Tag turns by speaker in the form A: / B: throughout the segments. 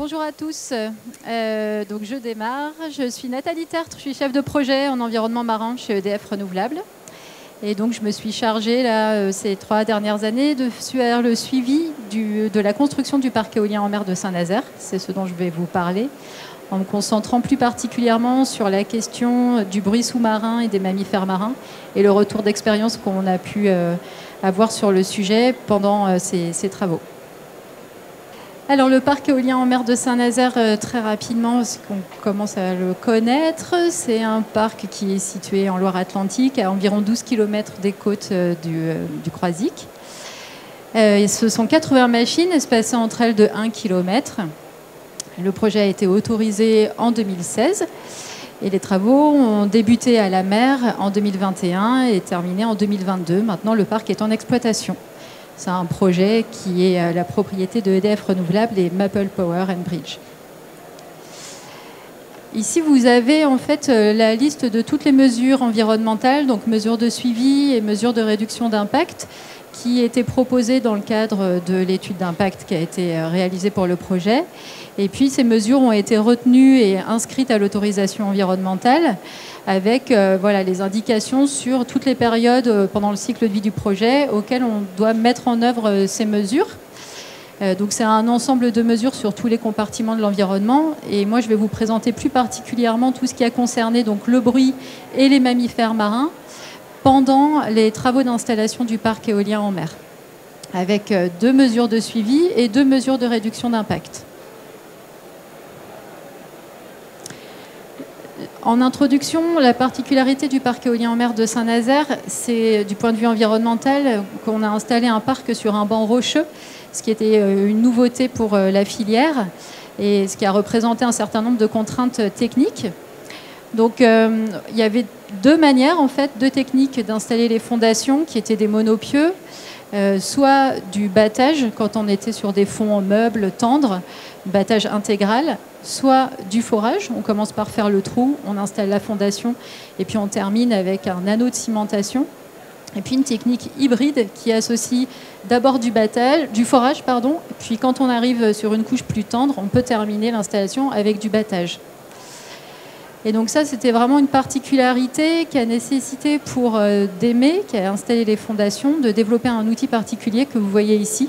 A: Bonjour à tous. Donc je démarre. Je suis Nathalie Tertre, je suis chef de projet en environnement marin chez EDF Renouvelables. Et donc je me suis chargée là, ces 3 dernières années de faire le suivi de la construction du parc éolien en mer de Saint-Nazaire. C'est ce dont je vais vous parler, en me concentrant plus particulièrement sur la question du bruit sous-marin et des mammifères marins et le retour d'expérience qu'on a pu avoir sur le sujet pendant ces travaux. Alors le parc éolien en mer de Saint-Nazaire, très rapidement, parce qu'on commence à le connaître, c'est un parc qui est situé en Loire-Atlantique, à environ 12 km des côtes du Croisic. Ce sont 80 machines espacées entre elles de 1 km. Le projet a été autorisé en 2016 et les travaux ont débuté à la mer en 2021 et terminé en 2022. Maintenant, le parc est en exploitation. C'est un projet qui est la propriété de EDF Renouvelables et Maple Power and Bridge. Ici, vous avez en fait la liste de toutes les mesures environnementales, donc mesures de suivi et mesures de réduction d'impact, qui étaient proposées dans le cadre de l'étude d'impact qui a été réalisée pour le projet. Et puis, ces mesures ont été retenues et inscrites à l'autorisation environnementale avec voilà, les indications sur toutes les périodes pendant le cycle de vie du projet auxquelles on doit mettre en œuvre ces mesures. Donc c'est un ensemble de mesures sur tous les compartiments de l'environnement. Et moi, je vais vous présenter plus particulièrement tout ce qui a concerné donc, le bruit et les mammifères marins pendant les travaux d'installation du parc éolien en mer, avec 2 mesures de suivi et 2 mesures de réduction d'impact. En introduction, la particularité du parc éolien en mer de Saint-Nazaire, c'est du point de vue environnemental qu'on a installé un parc sur un banc rocheux, ce qui était une nouveauté pour la filière et ce qui a représenté un certain nombre de contraintes techniques. Donc il y avait 2 manières, en fait, 2 techniques d'installer les fondations qui étaient des monopieux, soit du battage quand on était sur des fonds en meubles tendres, battage intégral, soit du forage. On commence par faire le trou, on installe la fondation et puis on termine avec un anneau de cimentation. Et puis une technique hybride qui associe d'abord du forage, puis quand on arrive sur une couche plus tendre, on peut terminer l'installation avec du battage. Et donc ça, c'était vraiment une particularité qui a nécessité pour DEME, qui a installé les fondations, de développer un outil particulier que vous voyez ici,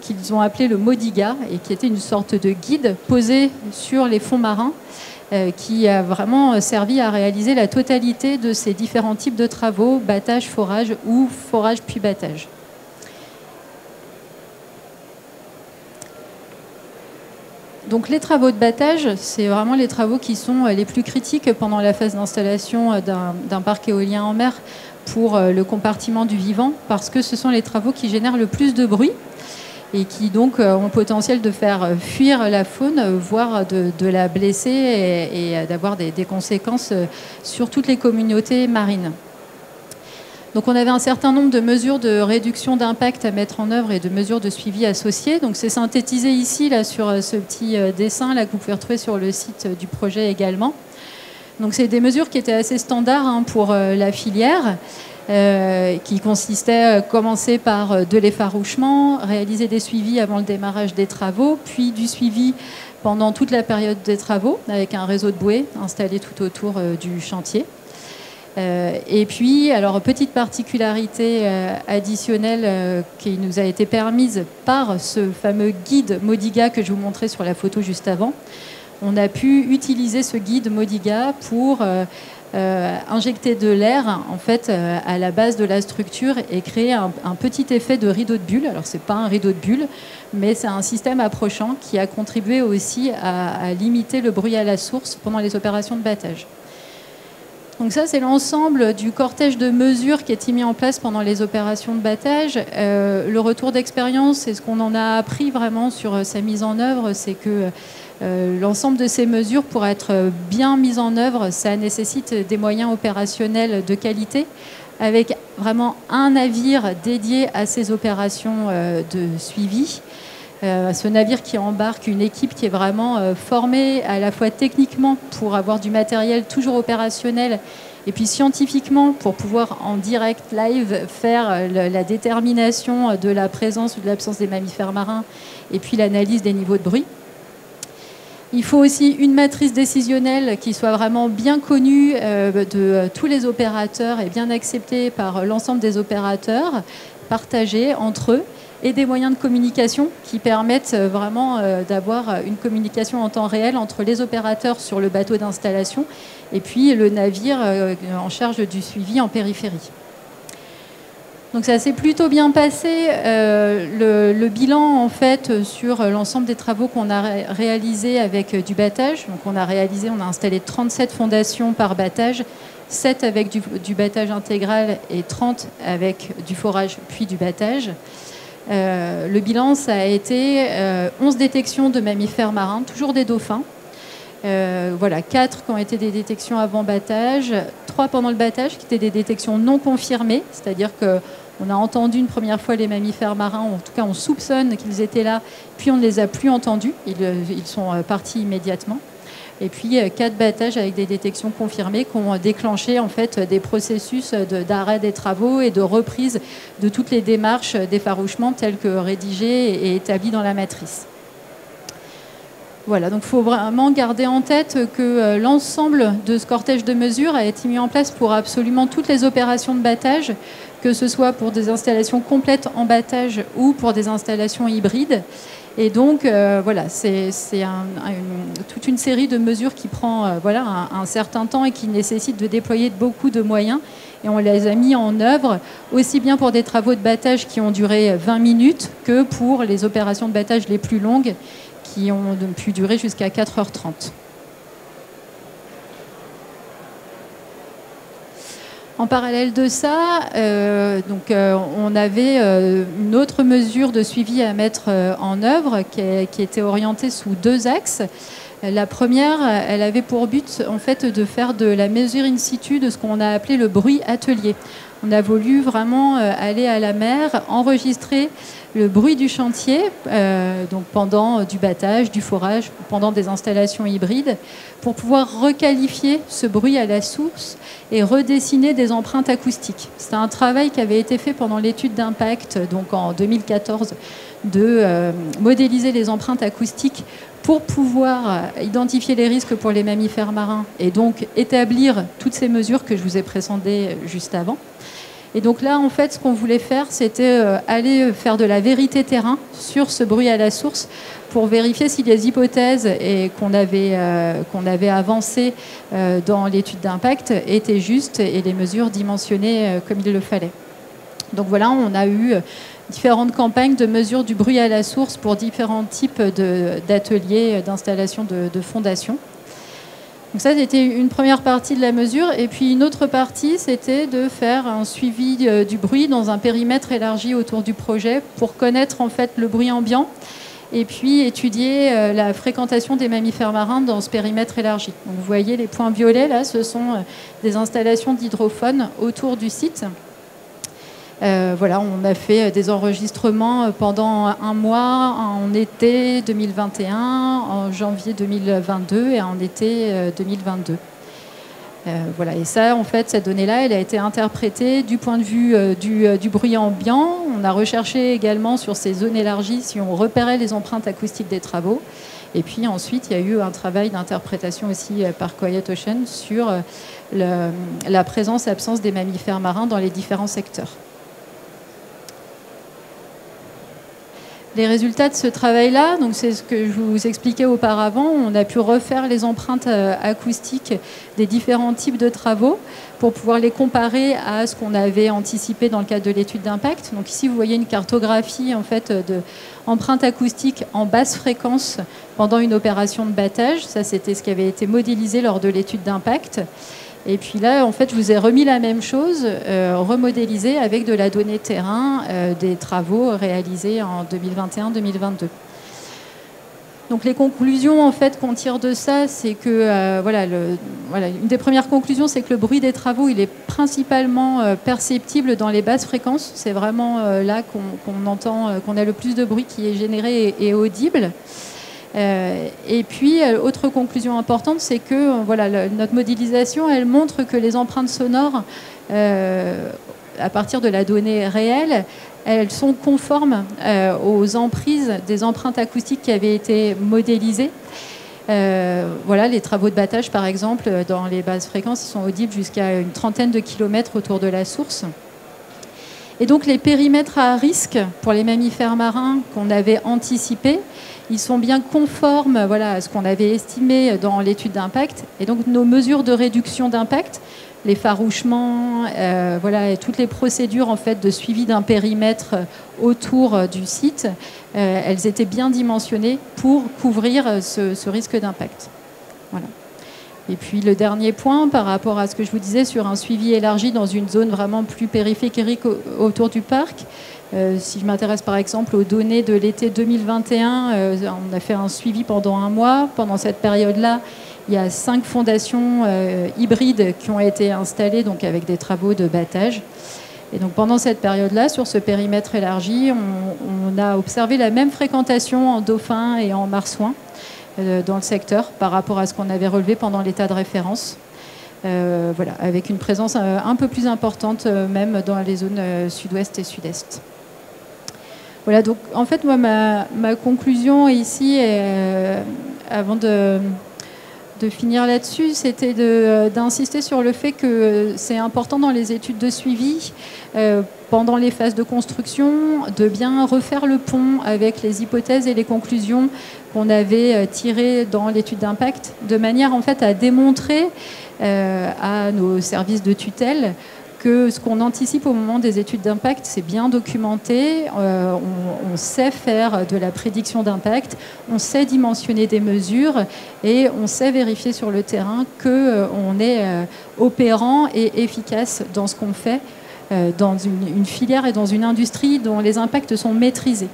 A: qu'ils ont appelé le Modiga, et qui était une sorte de guide posé sur les fonds marins, qui a vraiment servi à réaliser la totalité de ces différents types de travaux, battage, forage ou forage puis battage. Donc les travaux de battage, c'est vraiment les travaux qui sont les plus critiques pendant la phase d'installation d'un parc éolien en mer pour le compartiment du vivant, parce que ce sont les travaux qui génèrent le plus de bruit et qui donc ont le potentiel de faire fuir la faune, voire de la blesser et d'avoir des conséquences sur toutes les communautés marines. Donc on avait un certain nombre de mesures de réduction d'impact à mettre en œuvre et de mesures de suivi associées. Donc c'est synthétisé ici là, sur ce petit dessin là, que vous pouvez retrouver sur le site du projet également. Donc c'est des mesures qui étaient assez standards pour la filière, qui consistaient à commencer par de l'effarouchement, réaliser des suivis avant le démarrage des travaux, puis du suivi pendant toute la période des travaux avec un réseau de bouées installé tout autour du chantier. Et puis, alors, petite particularité additionnelle qui nous a été permise par ce fameux guide Modiga que je vous montrais sur la photo juste avant. On a pu utiliser ce guide Modiga pour injecter de l'air en fait, à la base de la structure et créer un petit effet de rideau de bulle. Alors, ce n'est pas un rideau de bulle, mais c'est un système approchant qui a contribué aussi à limiter le bruit à la source pendant les opérations de battage. Donc ça, c'est l'ensemble du cortège de mesures qui a été mis en place pendant les opérations de battage. Le retour d'expérience, c'est ce qu'on en a appris vraiment sur sa mise en œuvre, c'est que l'ensemble de ces mesures, pour être bien mises en œuvre, ça nécessite des moyens opérationnels de qualité, avec vraiment un navire dédié à ces opérations de suivi. Ce navire qui embarque une équipe qui est vraiment formée à la fois techniquement pour avoir du matériel toujours opérationnel et puis scientifiquement pour pouvoir en direct live faire la détermination de la présence ou de l'absence des mammifères marins et puis l'analyse des niveaux de bruit. Il faut aussi une matrice décisionnelle qui soit vraiment bien connue de tous les opérateurs et bien acceptée par l'ensemble des opérateurs, partagée entre eux, et des moyens de communication qui permettent vraiment d'avoir une communication en temps réel entre les opérateurs sur le bateau d'installation et puis le navire en charge du suivi en périphérie. Donc ça s'est plutôt bien passé. Le bilan en fait sur l'ensemble des travaux qu'on a réalisés avec du battage. Donc on a installé 37 fondations par battage, 7 avec du battage intégral et 30 avec du forage puis du battage. Le bilan, ça a été 11 détections de mammifères marins, toujours des dauphins. Voilà, 4 qui ont été des détections avant battage, 3 pendant le battage qui étaient des détections non confirmées, c'est-à-dire qu'on a entendu une première fois les mammifères marins, ou en tout cas on soupçonne qu'ils étaient là, puis on ne les a plus entendus, ils sont partis immédiatement. Et puis 4 battages avec des détections confirmées qui ont déclenché en fait des processus d'arrêt des travaux et de reprise de toutes les démarches d'effarouchement telles que rédigées et établies dans la matrice. Voilà, donc il faut vraiment garder en tête que l'ensemble de ce cortège de mesures a été mis en place pour absolument toutes les opérations de battage, que ce soit pour des installations complètes en battage ou pour des installations hybrides. Et donc, voilà, c'est toute une série de mesures qui prend voilà, un certain temps et qui nécessite de déployer beaucoup de moyens. Et on les a mis en œuvre aussi bien pour des travaux de battage qui ont duré 20 minutes que pour les opérations de battage les plus longues qui ont pu durer jusqu'à 4h30. En parallèle de ça, on avait une autre mesure de suivi à mettre en œuvre qui était orientée sous 2 axes. La première, elle avait pour but en fait de faire de la mesure in situ de ce qu'on a appelé le bruit atelier. On a voulu vraiment aller à la mer, enregistrer le bruit du chantier, donc pendant du battage, du forage, pendant des installations hybrides, pour pouvoir requalifier ce bruit à la source et redessiner des empreintes acoustiques. C'est un travail qui avait été fait pendant l'étude d'impact, donc en 2014, de modéliser les empreintes acoustiques pour pouvoir identifier les risques pour les mammifères marins et donc établir toutes ces mesures que je vous ai présentées juste avant. Et donc là, en fait, ce qu'on voulait faire, c'était aller faire de la vérité terrain sur ce bruit à la source pour vérifier si les hypothèses qu'on avait avancées dans l'étude d'impact étaient justes et les mesures dimensionnées comme il le fallait. Donc voilà, on a eu différentes campagnes de mesure du bruit à la source pour différents types d'ateliers, d'installations de fondations. Donc ça, c'était une première partie de la mesure. Et puis une autre partie, c'était de faire un suivi du bruit dans un périmètre élargi autour du projet pour connaître en fait le bruit ambiant et puis étudier la fréquentation des mammifères marins dans ce périmètre élargi. Donc vous voyez les points violets, là, ce sont des installations d'hydrophones autour du site. Voilà, on a fait des enregistrements pendant un mois en été 2021, en janvier 2022 et en été 2022. Voilà, et ça, en fait, cette donnée-là, elle a été interprétée du point de vue du bruit ambiant. On a recherché également sur ces zones élargies si on repérait les empreintes acoustiques des travaux. Et puis ensuite, il y a eu un travail d'interprétation aussi par Quiet Ocean sur la présence-absence des mammifères marins dans les différents secteurs. Les résultats de ce travail-là, donc c'est ce que je vous expliquais auparavant, on a pu refaire les empreintes acoustiques des différents types de travaux pour pouvoir les comparer à ce qu'on avait anticipé dans le cadre de l'étude d'impact. Donc ici, vous voyez une cartographie en fait d'empreintes acoustiques en basse fréquence pendant une opération de battage. Ça, c'était ce qui avait été modélisé lors de l'étude d'impact. Et puis là, en fait, je vous ai remis la même chose, remodélisée avec de la donnée terrain des travaux réalisés en 2021-2022. Donc les conclusions en fait qu'on tire de ça, c'est que une des premières conclusions, c'est que le bruit des travaux, il est principalement perceptible dans les basses fréquences. C'est vraiment là qu'on entend, qu'on a le plus de bruit qui est généré et audible. Et puis, autre conclusion importante, c'est que notre modélisation, elle montre que les empreintes sonores, à partir de la donnée réelle, elles sont conformes aux emprises des empreintes acoustiques qui avaient été modélisées. Voilà, les travaux de battage, par exemple, dans les basses fréquences, ils sont audibles jusqu'à une trentaine de kilomètres autour de la source. Et donc les périmètres à risque pour les mammifères marins qu'on avait anticipés, ils sont bien conformes, voilà, à ce qu'on avait estimé dans l'étude d'impact. Et donc nos mesures de réduction d'impact, les farouchements, voilà, et toutes les procédures en fait, de suivi d'un périmètre autour du site, elles étaient bien dimensionnées pour couvrir ce risque d'impact. Voilà. Et puis le dernier point, par rapport à ce que je vous disais sur un suivi élargi dans une zone vraiment plus périphérique autour du parc, si je m'intéresse par exemple aux données de l'été 2021, on a fait un suivi pendant un mois. Pendant cette période-là, il y a 5 fondations hybrides qui ont été installées, donc avec des travaux de battage. Et donc pendant cette période-là, sur ce périmètre élargi, on a observé la même fréquentation en dauphins et en marsouins dans le secteur par rapport à ce qu'on avait relevé pendant l'état de référence. Voilà, avec une présence un peu plus importante même dans les zones sud-ouest et sud-est. Voilà, donc en fait, moi, ma conclusion ici, avant de finir là-dessus, c'était d'insister sur le fait que c'est important dans les études de suivi, pendant les phases de construction, de bien refaire le pont avec les hypothèses et les conclusions qu'on avait tirées dans l'étude d'impact, de manière en fait à démontrer à nos services de tutelle que ce qu'on anticipe au moment des études d'impact, c'est bien documenté, on sait faire de la prédiction d'impact, on sait dimensionner des mesures et on sait vérifier sur le terrain qu'on est opérant et efficace dans ce qu'on fait dans une filière et dans une industrie dont les impacts sont maîtrisés.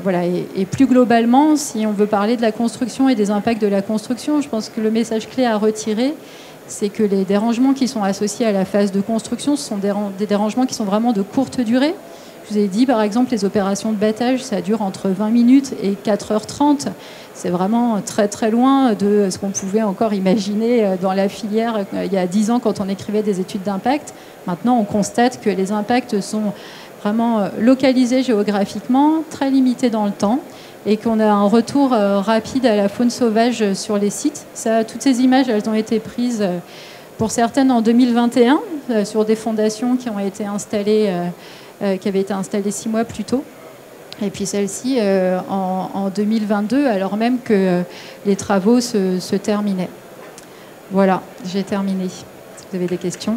A: Voilà, et plus globalement, si on veut parler de la construction et des impacts de la construction, je pense que le message clé à retirer, c'est que les dérangements qui sont associés à la phase de construction, ce sont des dérangements qui sont vraiment de courte durée. Je vous ai dit, par exemple, les opérations de battage, ça dure entre 20 minutes et 4h30. C'est vraiment très très loin de ce qu'on pouvait encore imaginer dans la filière il y a 10 ans quand on écrivait des études d'impact. Maintenant, on constate que les impacts sont vraiment localisés géographiquement, très limités dans le temps, et qu'on a un retour rapide à la faune sauvage sur les sites. Toutes ces images, elles ont été prises pour certaines en 2021 sur des fondations qui ont été installées, qui avaient été installées 6 mois plus tôt. Et puis celle-ci en 2022, alors même que les travaux se terminaient. Voilà, j'ai terminé. Si vous avez des questions.